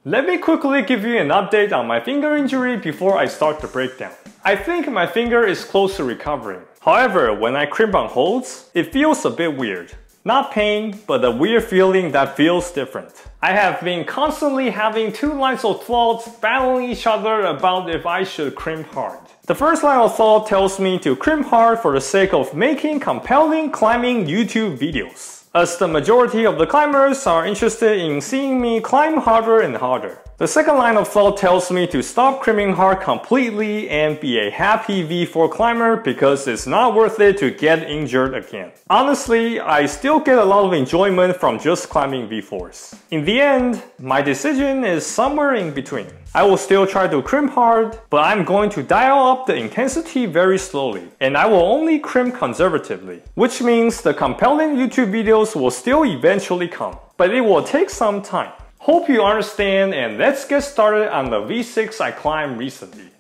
Let me quickly give you an update on my finger injury before I start the breakdown. I think my finger is close to recovering. However, when I crimp on holds, it feels a bit weird. Not pain, but a weird feeling that feels different. I have been constantly having two lines of thoughts battling each other about if I should crimp hard. The first line of thought tells me to crimp hard for the sake of making compelling climbing YouTube videos, as the majority of the climbers are interested in seeing me climb harder and harder. The second line of thought tells me to stop crimping hard completely and be a happy V4 climber because it's not worth it to get injured again. Honestly, I still get a lot of enjoyment from just climbing V4s. In the end, my decision is somewhere in between. I will still try to crimp hard, but I'm going to dial up the intensity very slowly, and I will only crimp conservatively, which means the compelling YouTube videos will still eventually come, but it will take some time. Hope you understand, and let's get started on the V6 I climbed recently.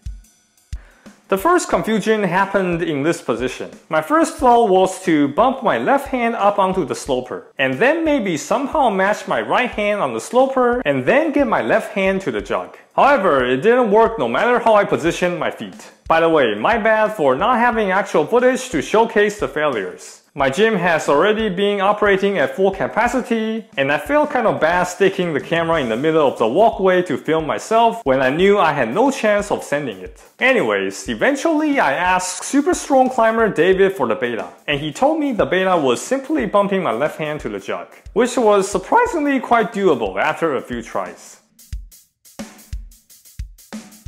The first confusion happened in this position. My first thought was to bump my left hand up onto the sloper, and then maybe somehow match my right hand on the sloper, and then get my left hand to the jug. However, it didn't work no matter how I positioned my feet. By the way, my bad for not having actual footage to showcase the failures. My gym has already been operating at full capacity, and I felt kind of bad sticking the camera in the middle of the walkway to film myself when I knew I had no chance of sending it. Anyways, eventually I asked super strong climber David for the beta, and he told me the beta was simply bumping my left hand to the jug, which was surprisingly quite doable after a few tries.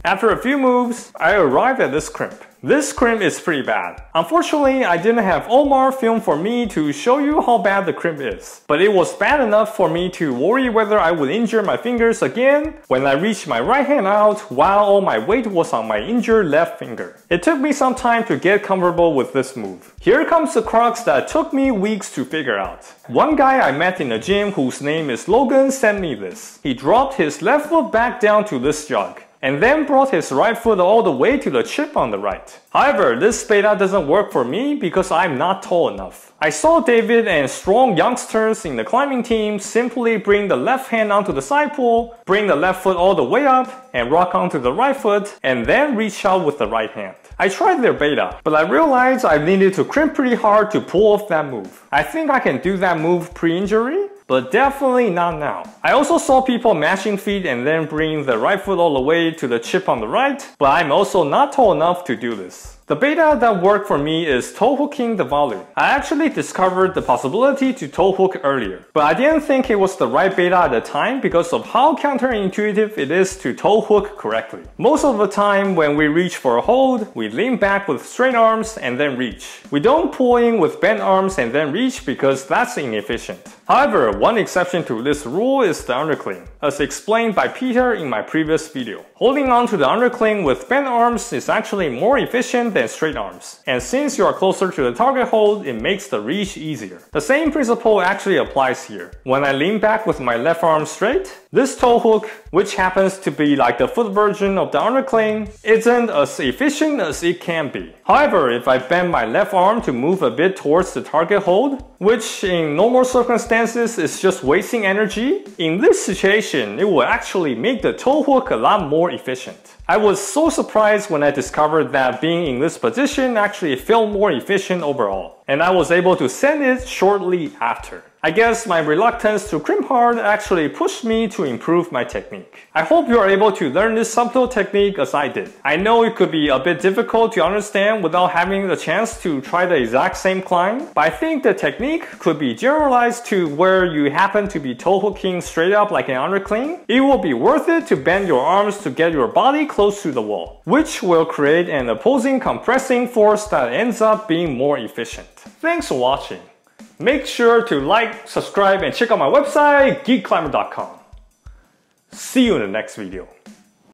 After a few moves, I arrived at this crimp. This crimp is pretty bad. Unfortunately, I didn't have Omar film for me to show you how bad the crimp is, but it was bad enough for me to worry whether I would injure my fingers again when I reached my right hand out while all my weight was on my injured left finger. It took me some time to get comfortable with this move. Here comes the crux that took me weeks to figure out. One guy I met in the gym whose name is Logan sent me this. He dropped his left foot back down to this jug, and then brought his right foot all the way to the chip on the right. However, this beta doesn't work for me because I'm not tall enough. I saw David and strong youngsters in the climbing team simply bring the left hand onto the side pull, bring the left foot all the way up, and rock onto the right foot, and then reach out with the right hand. I tried their beta, but I realized I needed to crimp pretty hard to pull off that move. I think I can do that move pre-injury, but definitely not now. I also saw people matching feet and then bring the right foot all the way to the chip on the right, but I'm also not tall enough to do this. The beta that worked for me is toe hooking the volley. I actually discovered the possibility to toe hook earlier, but I didn't think it was the right beta at the time because of how counterintuitive it is to toe hook correctly. Most of the time when we reach for a hold, we lean back with straight arms and then reach. We don't pull in with bent arms and then reach because that's inefficient. However, one exception to this rule is the undercling, as explained by Peter in my previous video. Holding on to the undercling with bent arms is actually more efficient than straight arms, and since you are closer to the target hold, it makes the reach easier. The same principle actually applies here. When I lean back with my left arm straight, this toe hook, which happens to be like the foot version of the undercling, isn't as efficient as it can be. However, if I bend my left arm to move a bit towards the target hold, which in normal circumstances is just wasting energy, in this situation, it will actually make the toe hook a lot more efficient. I was so surprised when I discovered that being in this position actually felt more efficient overall, and I was able to send it shortly after. I guess my reluctance to crimp hard actually pushed me to improve my technique. I hope you are able to learn this subtle technique as I did. I know it could be a bit difficult to understand without having the chance to try the exact same climb, but I think the technique could be generalized to where you happen to be toe hooking straight up like an undercling. It will be worth it to bend your arms to get your body close to the wall, which will create an opposing compressing force that ends up being more efficient. Thanks for watching. Make sure to like, subscribe, and check out my website, geekclimber.com. See you in the next video.